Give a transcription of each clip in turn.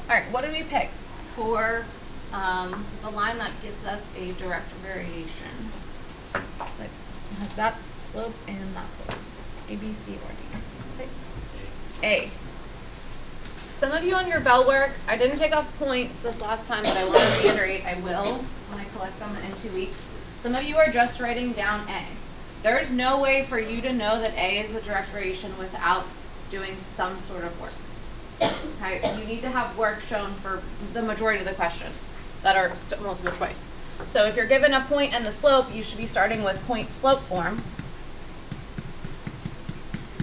All right, what did we pick for the line that gives us a direct variation? Like, it has that slope and that slope. A, B, C, or D. Okay. A. Some of you on your bell work, I didn't take off points this last time, but I want to reiterate, I will when I collect them in 2 weeks. Some of you are just writing down A. There's no way for you to know that A is a direct variation without doing some sort of work. Okay, you need to have work shown for the majority of the questions that are multiple choice. So if you're given a point and the slope, you should be starting with point slope form.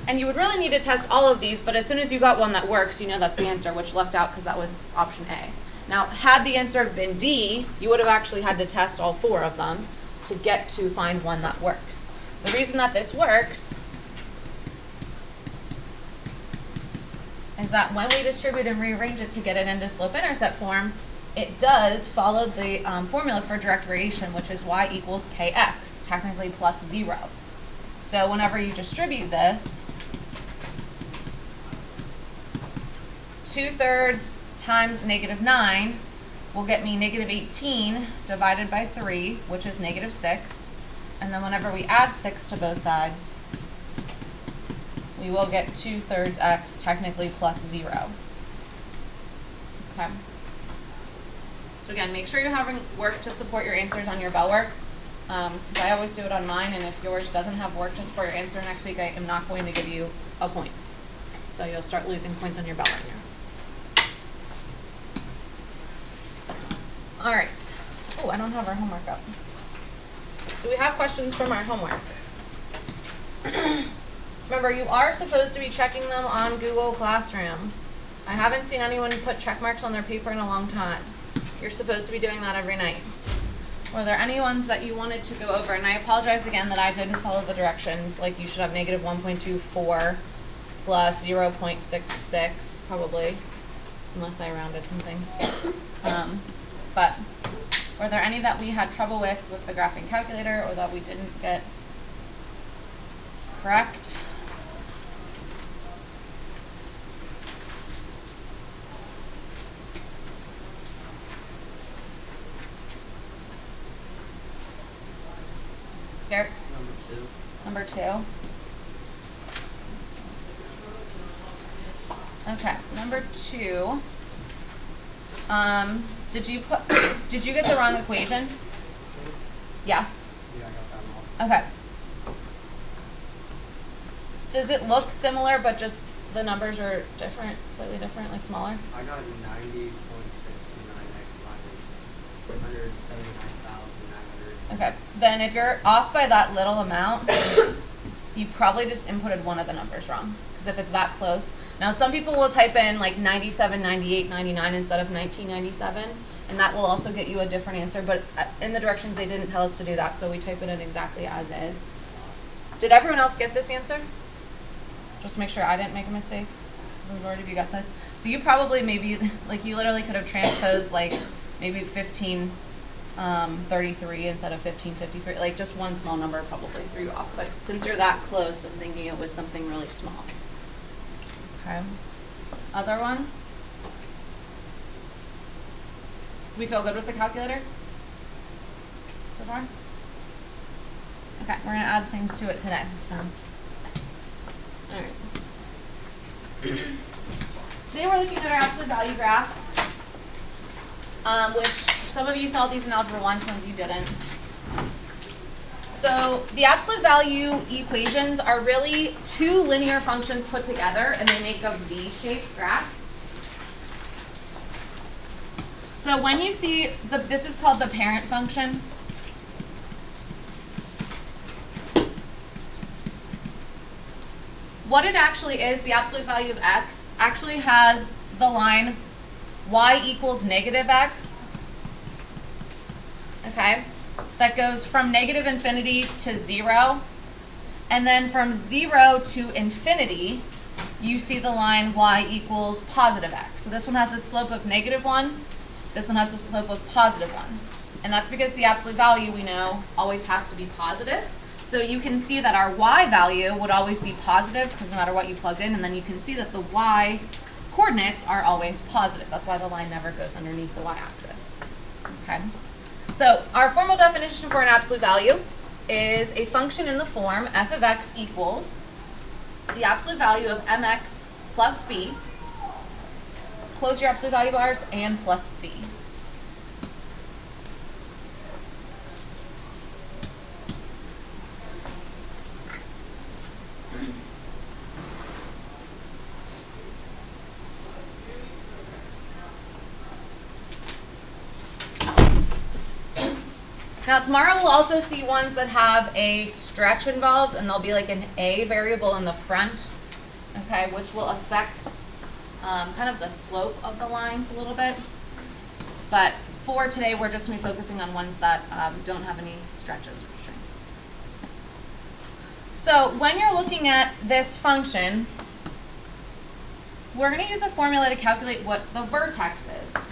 And you would really need to test all of these, but as soon as you got one that works, you know that's the answer, which left out because that was option A. Now, had the answer been D, you would have actually had to test all 4 of them to get to find one that works. The reason that this works is that when we distribute and rearrange it to get it into slope-intercept form, it does follow the formula for direct variation, which is y equals kx, technically plus 0. So whenever you distribute this, 2/3 times -9 will get me -18 divided by 3, which is -6. And then whenever we add 6 to both sides, we will get 2/3 x, technically plus 0. Okay. So again, make sure you're having work to support your answers on your bell work. Because I always do it on mine, and if yours doesn't have work to support your answer next week, I am not going to give you a point. So you'll start losing points on your bell right now. All right. Oh, I don't have our homework up. Do we have questions from our homework? Remember, you are supposed to be checking them on Google Classroom. I haven't seen anyone put check marks on their paper in a long time. You're supposed to be doing that every night. Were there any ones that you wanted to go over? And I apologize again that I didn't follow the directions. Like, you should have -1.24 plus 0.66, probably, unless I rounded something. But were there any that we had trouble with the graphing calculator, or that we didn't get correct? Garrett? Number 2. Okay, number 2. Did you get the wrong equation? Yeah? Yeah, I got that wrong. Okay. Does it look similar, but just the numbers are different, slightly different, like smaller? I got 90.629x minus 179,900. Okay, then if you're off by that little amount, you probably just inputted one of the numbers wrong. Because if it's that close. Now, some people will type in like 97, 98, 99 instead of 1997, and that will also get you a different answer. But in the directions, they didn't tell us to do that, so we type it in exactly as is. Did everyone else get this answer? Just to make sure I didn't make a mistake. The majority of you got this. So you probably maybe, like, you literally could have transposed like maybe 1533 instead of 1553. Like, just one small number probably threw you off. But since you're that close, I'm thinking it was something really small. Okay. Other ones? We feel good with the calculator so far? Okay, we're going to add things to it today. So, all right. Today we're looking at our absolute value graphs, which some of you saw these in Algebra 1, some of you didn't. So the absolute value equations are really 2 linear functions put together, and they make a V-shaped graph. So when you see, this is called the parent function. What it actually is, the absolute value of x, actually has the line y equals -x, okay? That goes from -infinity to 0, and then from 0 to infinity, you see the line y equals +x. So this one has a slope of -1, this one has a slope of +1. And that's because the absolute value, we know, always has to be positive. So you can see that our y value would always be positive, because no matter what you plugged in, and then you can see that the y coordinates are always positive. That's why the line never goes underneath the y-axis. Okay. So our formal definition for an absolute value is a function in the form f of x equals the absolute value of mx plus b, close your absolute value bars, and plus c. Now tomorrow we'll also see ones that have a stretch involved, and there'll be like an a variable in the front, okay, which will affect kind of the slope of the lines a little bit. But for today, we're just going to be focusing on ones that don't have any stretches or strings. So when you're looking at this function, we're going to use a formula to calculate what the vertex is.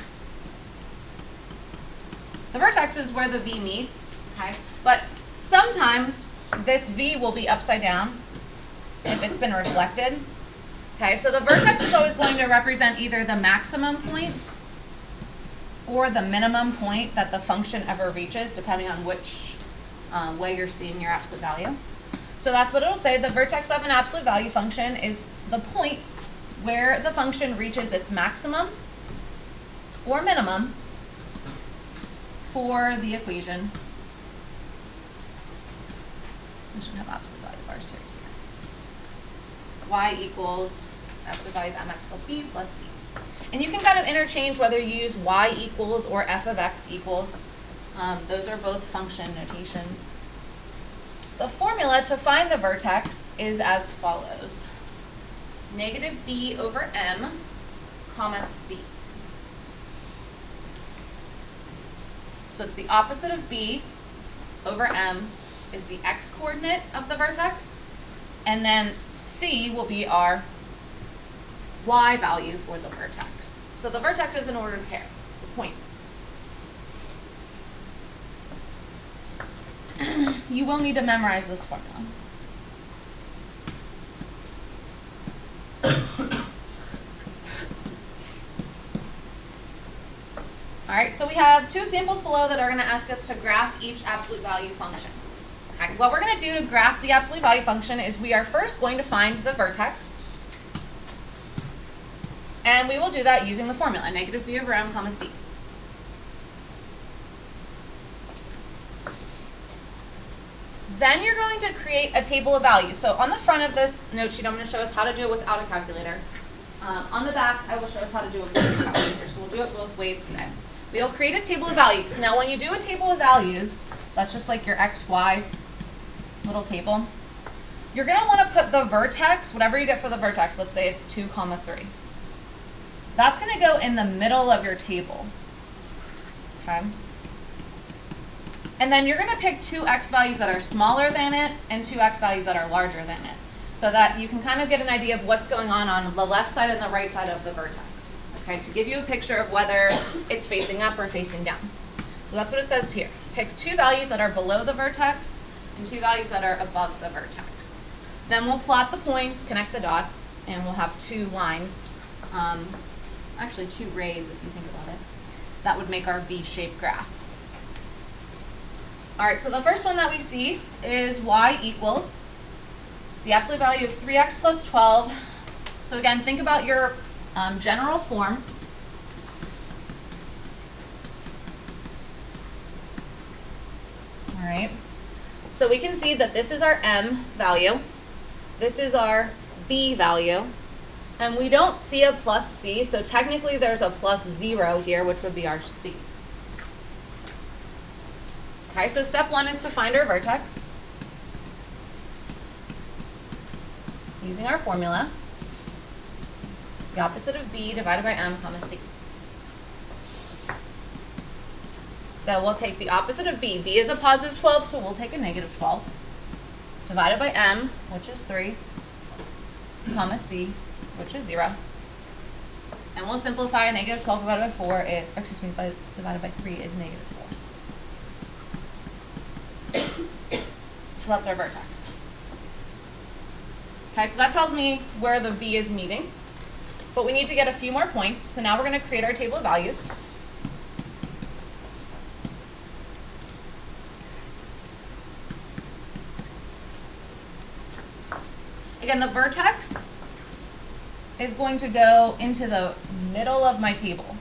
The vertex is where the v meets, okay? But sometimes this v will be upside down if it's been reflected. Okay, so the vertex is always going to represent either the maximum point or the minimum point that the function ever reaches, depending on which way you're seeing your absolute value. So that's what it'll say. The vertex of an absolute value function is the point where the function reaches its maximum or minimum for the equation. We should have absolute value bars here. Y equals absolute value of mx plus b plus c. And you can kind of interchange whether you use y equals or f of x equals. Those are both function notations. The formula to find the vertex is as follows. Negative b over m, comma c. So it's the opposite of b over m is the x-coordinate of the vertex, and then c will be our y value for the vertex. So the vertex is an ordered pair. It's a point. You will need to memorize this formula. All right, so we have two examples below that are going to ask us to graph each absolute value function. Okay, what we're going to do to graph the absolute value function is we are first going to find the vertex, and we will do that using the formula, negative b over m, comma c. Then you're going to create a table of values. So on the front of this note sheet, I'm going to show us how to do it without a calculator. On the back, I will show us how to do it with a calculator. So we'll do it both ways today. We'll create a table of values. Now when you do a table of values, that's just like your x, y little table, you're going to want to put the vertex, whatever you get for the vertex, let's say it's 2, 3. That's going to go in the middle of your table. Okay? And then you're going to pick two x values that are smaller than it and two x values that are larger than it, so that you can kind of get an idea of what's going on the left side and the right side of the vertex, okay, to give you a picture of whether it's facing up or facing down. So that's what it says here. Pick two values that are below the vertex and two values that are above the vertex. Then we'll plot the points, connect the dots, and we'll have two lines, actually two rays if you think about it, that would make our V-shaped graph. All right, so the first one that we see is y equals the absolute value of 3x plus 12. So again, think about your general form. All right, so we can see that this is our m value, this is our b value, and we don't see a plus c, so technically there's a plus 0 here, which would be our c. Okay, so step one is to find our vertex using our formula, the opposite of b divided by m, comma c. So we'll take the opposite of b. b is a positive 12, so we'll take a negative 12, divided by m, which is 3, comma c, which is 0. And we'll simplify a negative 12 divided by 4, divided by 3 is negative 4. So that's our vertex. Okay, so that tells me where the V is meeting. but we need to get a few more points. So now we're going to create our table of values. Again, the vertex is going to go into the middle of my table.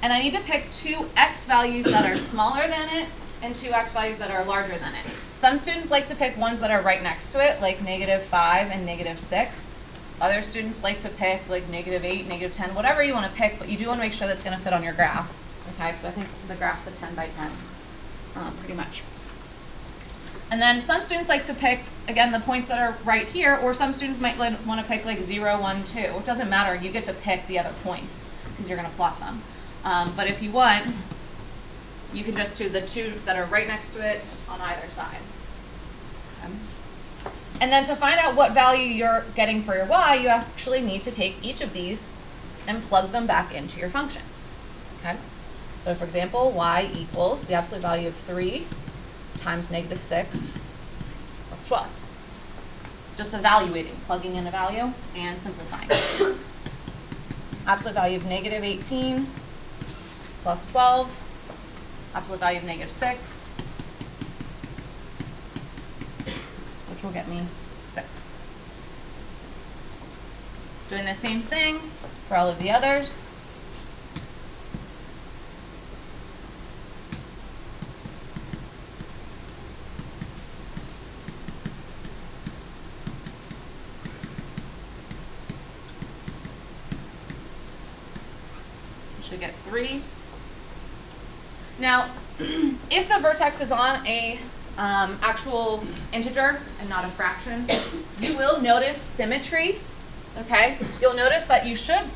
And I need to pick two x values that are smaller than it and two x values that are larger than it. Some students like to pick ones that are right next to it, like -5 and -6. Other students like to pick like -8, -10, whatever you want to pick, but you do want to make sure that's going to fit on your graph. Okay, so I think the graph's a 10 by 10, pretty much. And then some students like to pick, again, the points that are right here, or some students might want to pick like 0, 1, 2. It doesn't matter, you get to pick the other points because you're going to plot them. But if you want, you can just do the two that are right next to it on either side. Okay. And then to find out what value you're getting for your y, you actually need to take each of these and plug them back into your function. Okay. So for example, y equals the absolute value of 3 times -6 plus 12. Just evaluating, plugging in a value and simplifying. Absolute value of -18 plus 12, absolute value of -6, which will get me 6. Doing the same thing for all of the others. Should get 3. Now, if the vertex is on a actual integer and not a fraction, you will notice symmetry. Okay, you'll notice that you should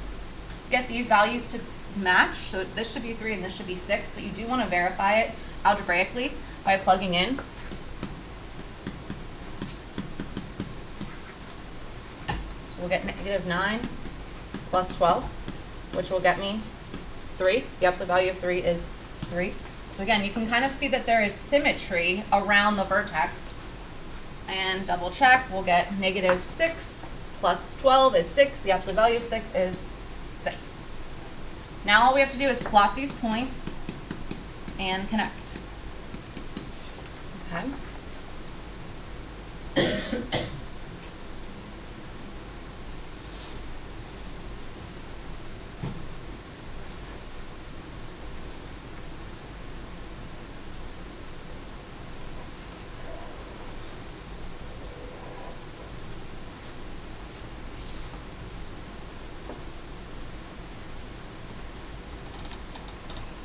get these values to match. So this should be 3 and this should be 6, but you do want to verify it algebraically by plugging in. So we'll get -9 plus 12, which will get me 3. The absolute value of 3 is 3. So again, you can kind of see that there is symmetry around the vertex. And double check, we'll get -6 plus 12 is 6. The absolute value of 6 is 6. Now all we have to do is plot these points and connect. Okay.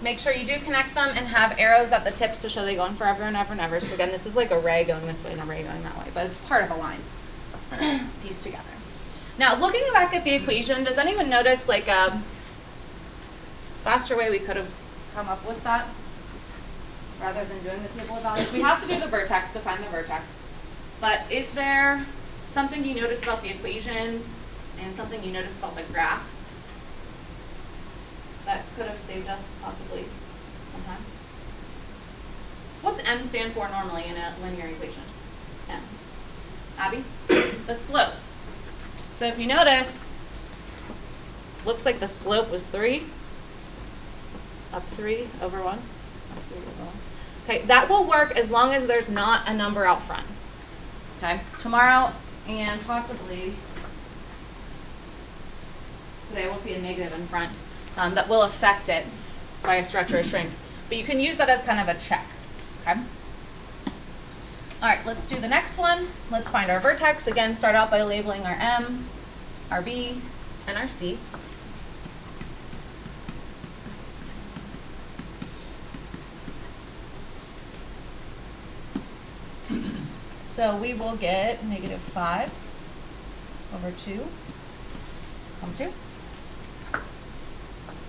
Make sure you do connect them and have arrows at the tips to show they go on forever and ever and ever. So again, this is like a ray going this way and a ray going that way, but it's part of a line pieced together. Now, looking back at the equation, does anyone notice like a faster way we could have come up with that rather than doing the table of values? We have to do the vertex to find the vertex, but is there something you notice about the equation and something you notice about the graph that could have saved us possibly sometime? What's m stand for normally in a linear equation? M. Abby? The slope. So if you notice, looks like the slope was 3, up 3 over 1, up 3 over 1. Okay, that will work as long as there's not a number out front. Okay, tomorrow and possibly today we'll see a negative in front. That will affect it by a stretch or a shrink. But you can use that as kind of a check, okay? All right, let's do the next one. Let's find our vertex. Again, start out by labeling our M, our B, and our C. So we will get -5 over 2, 2.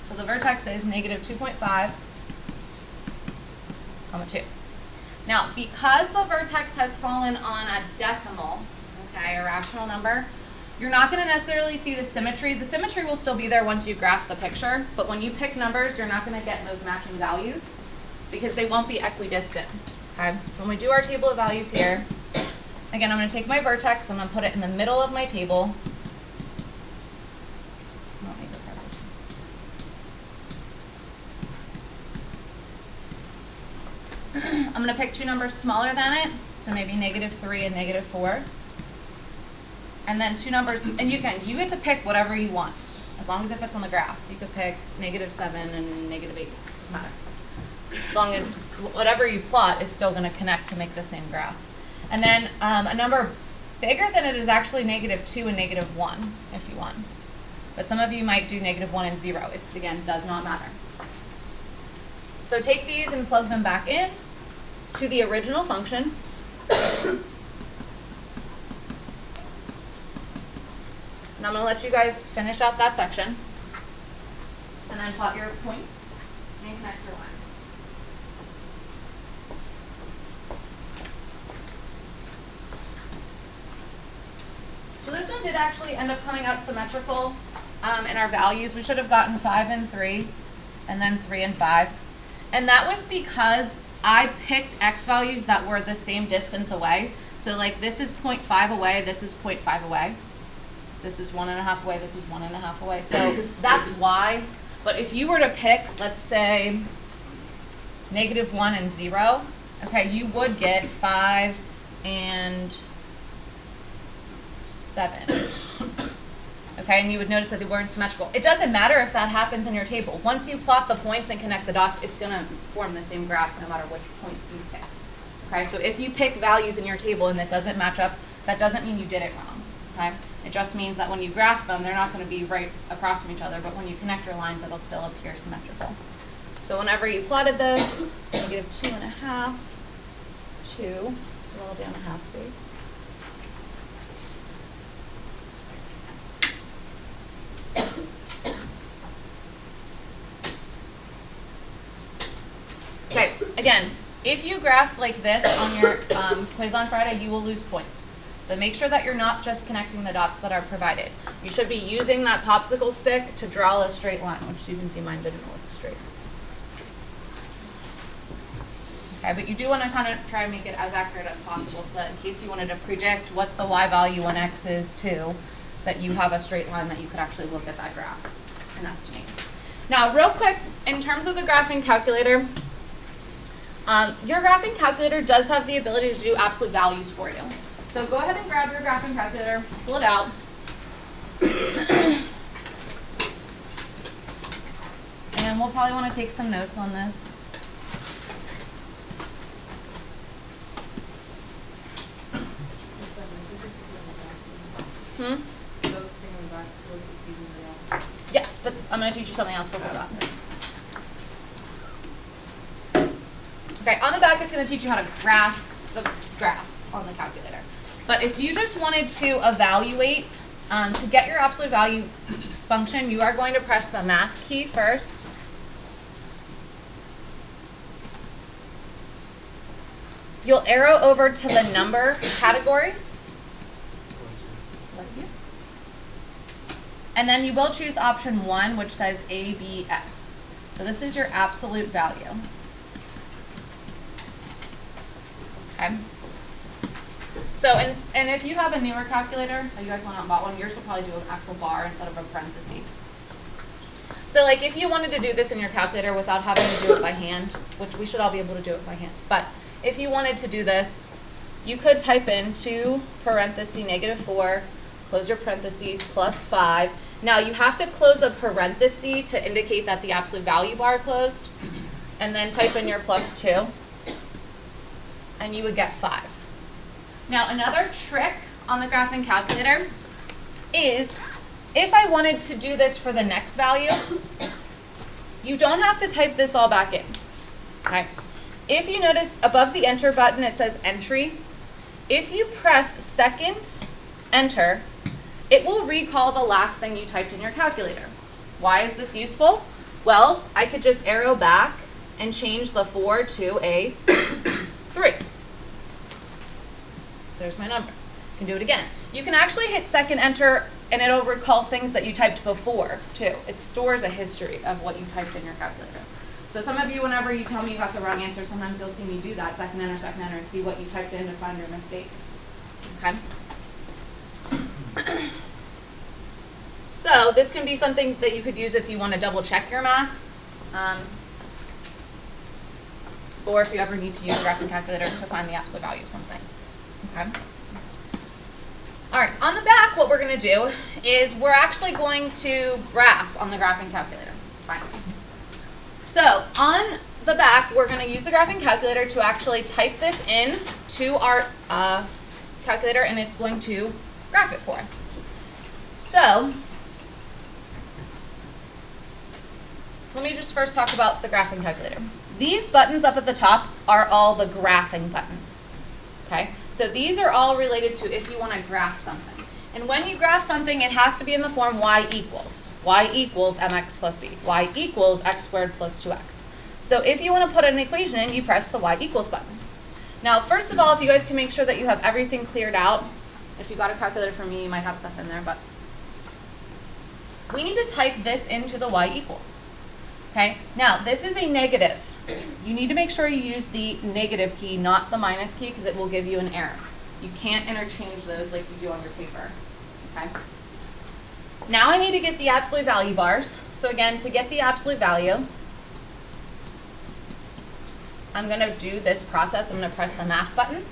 So the vertex is -2.5, 2. Now, because the vertex has fallen on a decimal, okay, a rational number, you're not going to necessarily see the symmetry. The symmetry will still be there once you graph the picture, but when you pick numbers, you're not going to get those matching values because they won't be equidistant. Okay, so when we do our table of values here, Again, I'm going to take my vertex, I'm going to put it in the middle of my table. I don't make the parentheses. I'm going to pick two numbers smaller than it, so maybe -3 and -4. And then two numbers, and you get to pick whatever you want, as long as it fits on the graph. You could pick -7 and -8, doesn't matter. As long as whatever you plot is still going to connect to make the same graph. And then a number bigger than it is actually -2 and -1 if you want. But some of you might do -1 and 0. It, again, does not matter. So take these and plug them back in to the original function. And I'm going to let you guys finish out that section. And then plot your points and connect your lines. So this one did actually end up coming out symmetrical in our values. We should have gotten 5 and 3, and then 3 and 5. And that was because I picked x values that were the same distance away. So like this is 0.5 away, this is 0.5 away. This is 1.5 away, this is 1.5 away. So that's why. But if you were to pick, let's say, -1 and 0, okay, you would get 5 and 7. Okay, and you would notice that they weren't symmetrical. It doesn't matter if that happens in your table. Once you plot the points and connect the dots, it's going to form the same graph no matter which points you pick. Okay, so if you pick values in your table and that doesn't match up, that doesn't mean you did it wrong. Okay, it just means that when you graph them, they're not going to be right across from each other, but when you connect your lines, it'll still appear symmetrical. So whenever you plotted this, -2.5, 2, so that'll be on a half space. Okay, again, if you graph like this on your quiz on Friday, you will lose points. So make sure that you're not just connecting the dots that are provided. You should be using that popsicle stick to draw a straight line, which you can see mine didn't look straight. Okay, but you do want to kind of try to make it as accurate as possible so that in case you wanted to predict what's the y value when x is 2, that you have a straight line that you could actually look at that graph and estimate. Now, real quick, in terms of the graphing calculator, your graphing calculator does have the ability to do absolute values for you. So go ahead and grab your graphing calculator, pull it out. And we'll probably want to take some notes on this. Yes, but I'm going to teach you something else before that. Okay, on the back it's going to teach you how to graph the graph on the calculator. But if you just wanted to evaluate, to get your absolute value function, you are going to press the math key first. You'll arrow over to the number category. Bless you. And then you will choose option 1, which says ABS. So this is your absolute value. Okay. So, and if you have a newer calculator, or you guys went out and bought one, yours will probably do an actual bar instead of a parenthesis. So like if you wanted to do this in your calculator without having to do it by hand, which we should all be able to do it by hand, but if you wanted to do this, you could type in 2 parenthesis -4, close your parentheses, plus 5. Now you have to close a parenthesis to indicate that the absolute value bar closed, and then type in your plus 2, and you would get 5. Now another trick on the graphing calculator is if I wanted to do this for the next value, you don't have to type this all back in. Okay. If you notice above the enter button it says entry, if you press second enter, it will recall the last thing you typed in your calculator. Why is this useful? Well, I could just arrow back and change the 4 to a 3. There's my number. You can do it again. You can actually hit second enter and it'll recall things that you typed before too. It stores a history of what you typed in your calculator. So some of you, whenever you tell me you got the wrong answer, sometimes you'll see me do that, second enter, and see what you typed in to find your mistake. Okay? So this can be something that you could use if you want to double check your math, or if you ever need to use a graphing calculator to find the absolute value of something. Okay? All right, on the back, what we're going to do is we're actually going to graph on the graphing calculator. Fine. So on the back, we're going to use the graphing calculator to actually type this in to our calculator, and it's going to graph it for us. So let me just first talk about the graphing calculator. These buttons up at the top are all the graphing buttons. Okay? So these are all related to if you want to graph something. And when you graph something, it has to be in the form y equals. Y equals mx plus b. Y equals x squared plus 2x. So if you want to put an equation in, you press the y equals button. Now, first of all, if you guys can make sure that you have everything cleared out, if you got a calculator from me, you might have stuff in there, but we need to type this into the y equals. Okay? Now, this is a negative. You need to make sure you use the negative key, not the minus key, because it will give you an error. You can't interchange those like you do on your paper. Okay? Now I need to get the absolute value bars. So again, to get the absolute value, I'm going to do this process. I'm going to press the math button,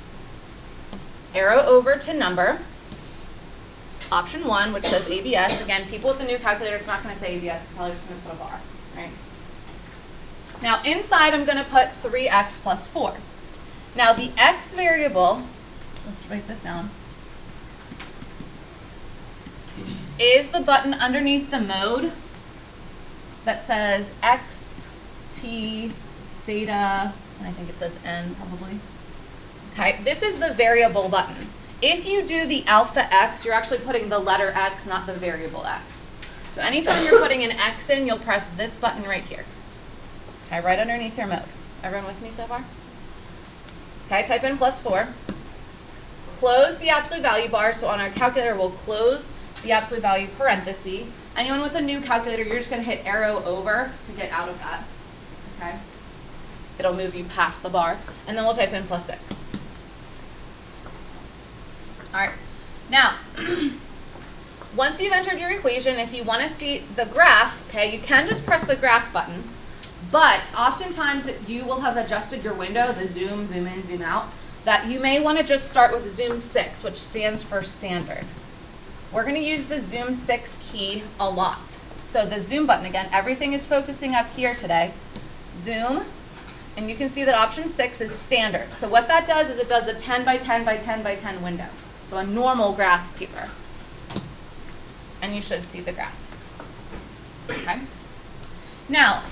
arrow over to number, option 1, which says ABS. Again, people with the new calculator, it's not going to say ABS. It's probably just going to put a bar. Right? Now inside, I'm going to put 3x plus 4. Now the x variable, let's write this down, is the button underneath the mode that says x, t, theta, and I think it says n probably. Okay, this is the variable button. If you do the alpha x, you're actually putting the letter x, not the variable x. So anytime you're putting an x in, you'll press this button right here. Okay, right underneath your mode. Everyone with me so far? Okay, type in plus 4. Close the absolute value bar, so on our calculator we'll close the absolute value parenthesis. Anyone with a new calculator, you're just going to hit arrow over to get out of that. Okay? It'll move you past the bar, and then we'll type in plus 6. All right. Now, once you've entered your equation, if you want to see the graph, okay, you can just press the graph button, but oftentimes you will have adjusted your window, the zoom, zoom in, zoom out, that you may want to just start with zoom 6, which stands for standard. We're going to use the zoom 6 key a lot. So the zoom button, again, everything is focusing up here today. Zoom, and you can see that option 6 is standard. So what that does is it does a 10 by 10 by 10 by 10 window. So a normal graph paper. And you should see the graph. Okay? Now,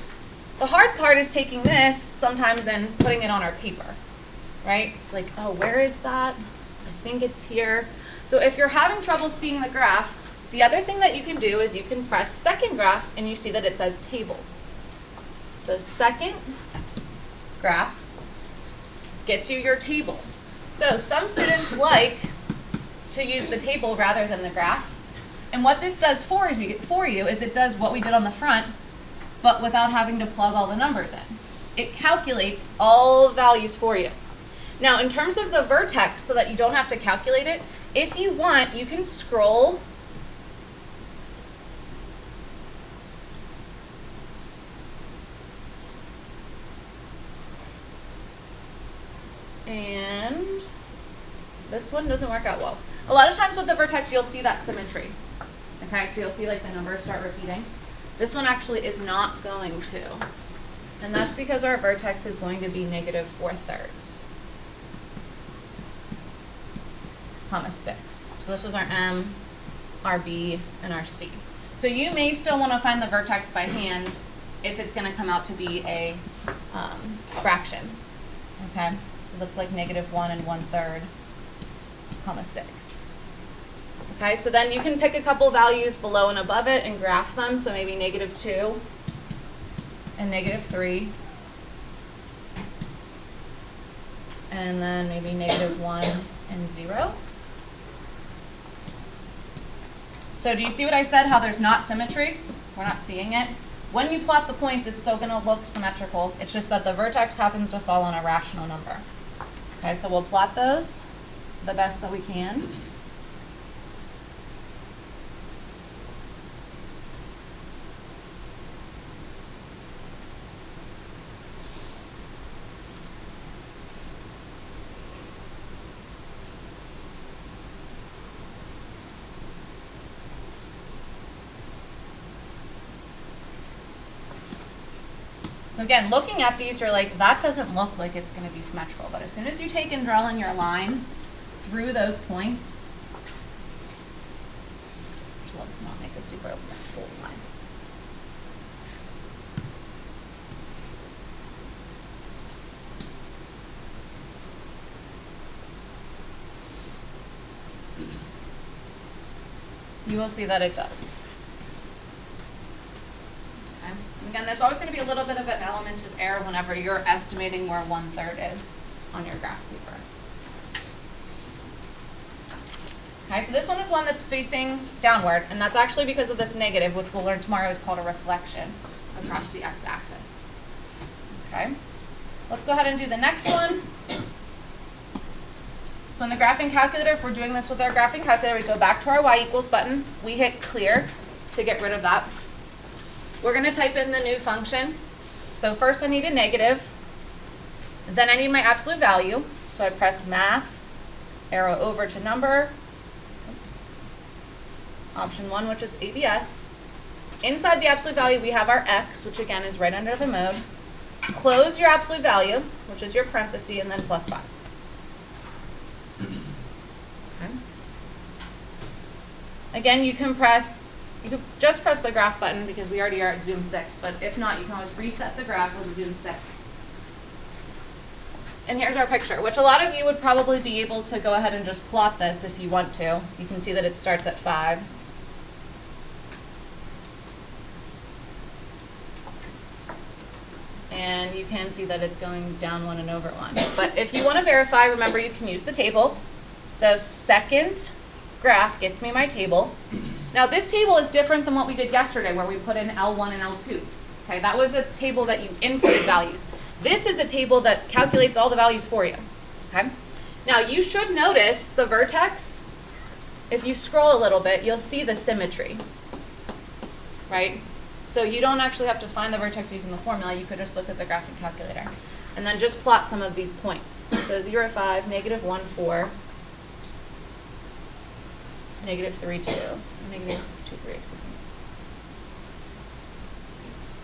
the hard part is taking this sometimes and putting it on our paper. Right? It's like, oh, where is that? I think it's here. So if you're having trouble seeing the graph, the other thing that you can do is you can press second graph and you see that it says table. So second graph gets you your table. So some students like to use the table rather than the graph. And what this does for you is it does what we did on the front, but without having to plug all the numbers in. It calculates all values for you. Now, in terms of the vertex, so that you don't have to calculate it, if you want, you can scroll and this one doesn't work out well. A lot of times with the vertex, you'll see that symmetry. Okay, so you'll see like the numbers start repeating. This one actually is not going to. And that's because our vertex is going to be -4/3, comma 6. So this was our M, our B, and our C. So you may still want to find the vertex by hand if it's going to come out to be a fraction. Okay, so that's like -1 and 1/3, comma 6. Okay, so then you can pick a couple values below and above it and graph them. So maybe -2 and -3. And then maybe -1 and 0. So do you see what I said, how there's not symmetry? We're not seeing it. When you plot the points, it's still going to look symmetrical. It's just that the vertex happens to fall on a rational number. Okay, so we'll plot those. the best that we can. So again, looking at these, you're like, that doesn't look like it's going to be symmetrical. But as soon as you take and draw in your lines through those points, let's not make a super bold line. You will see that it does. Okay. And again, there's always going to be a little bit of an element of error whenever you're estimating where 1/3 is on your graph paper. Okay, so this one is one that's facing downward, and that's actually because of this negative, which we'll learn tomorrow is called a reflection across the x-axis. Okay, let's go ahead and do the next one. So in the graphing calculator, if we're doing this with our graphing calculator, we go back to our y equals button. We hit clear to get rid of that. We're going to type in the new function. So first I need a negative. Then I need my absolute value. So I press math, arrow over to number. Oops. Option 1, which is ABS. Inside the absolute value, we have our x, which again is right under the mode. Close your absolute value, which is your parenthesis, and then plus 5. Okay. Again, you can just press the graph button because we already are at zoom 6, but if not, you can always reset the graph with zoom 6. And here's our picture, which a lot of you would probably be able to go ahead and just plot this if you want to. You can see that it starts at 5. And you can see that it's going down 1 and over 1. But if you want to verify, remember you can use the table. So second graph gets me my table. Now this table is different than what we did yesterday where we put in L1 and L2. Okay, that was a table that you inputted values. This is a table that calculates all the values for you. Okay? Now you should notice the vertex. If you scroll a little bit, you'll see the symmetry. Right? So you don't actually have to find the vertex using the formula. You could just look at the graphing calculator. And then just plot some of these points. So 0, 5, negative 1, 4, negative 3, 2, negative 2, 3, excuse me.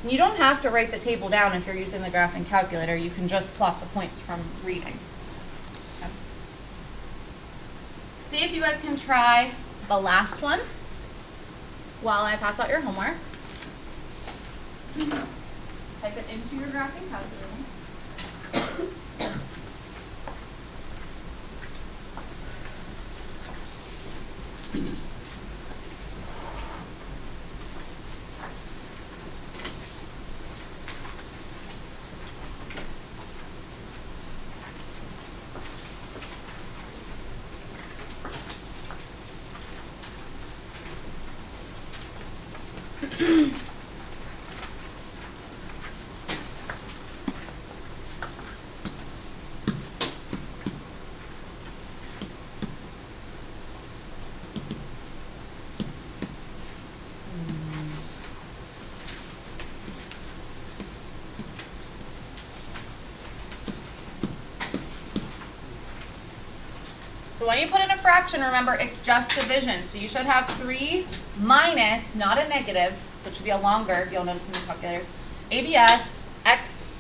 You don't have to write the table down if you're using the graphing calculator. You can just plot the points from reading. Okay. See if you guys can try the last one while I pass out your homework. Type it into your graphing calculator. So when you put in a fraction, remember it's just division. So you should have 3 minus, not a negative, so it should be a longer, you'll notice in the calculator, ABS x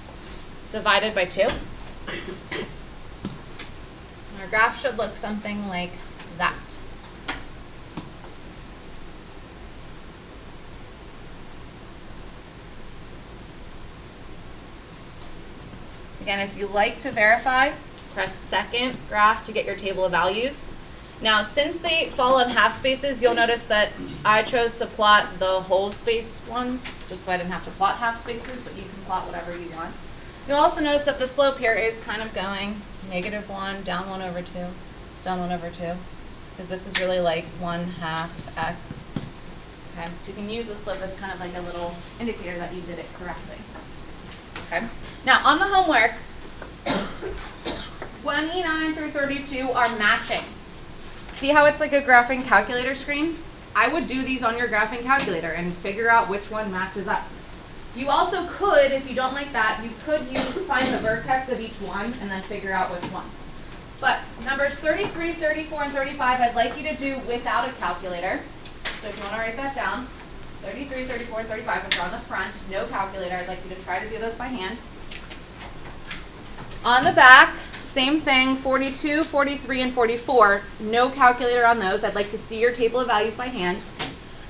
divided by 2. Our graph should look something like that. Again, if you like to verify, press second graph to get your table of values. Now, since they fall on half spaces, you'll notice that I chose to plot the whole space ones, just so I didn't have to plot half spaces, but you can plot whatever you want. You'll also notice that the slope here is kind of going negative 1, down 1 over 2, down 1 over 2, because this is really like 1/2 x. Okay, so you can use the slope as kind of like a little indicator that you did it correctly. Okay, now on the homework, 29 through 32 are matching. See how it's like a graphing calculator screen? I would do these on your graphing calculator and figure out which one matches up. You also could, if you don't like that, you could find the vertex of each one and then figure out which one. But numbers 33, 34, and 35, I'd like you to do without a calculator. So if you want to write that down, 33, 34, and 35, which are on the front, no calculator. I'd like you to try to do those by hand. On the back, same thing, 42, 43, and 44, no calculator on those. I'd like to see your table of values by hand.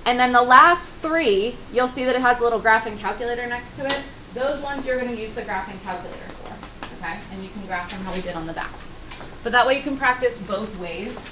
And then the last three, you'll see that it has a little graphing calculator next to it. Those ones you're going to use the graphing calculator for, okay? And you can graph them how we did on the back. But that way you can practice both ways.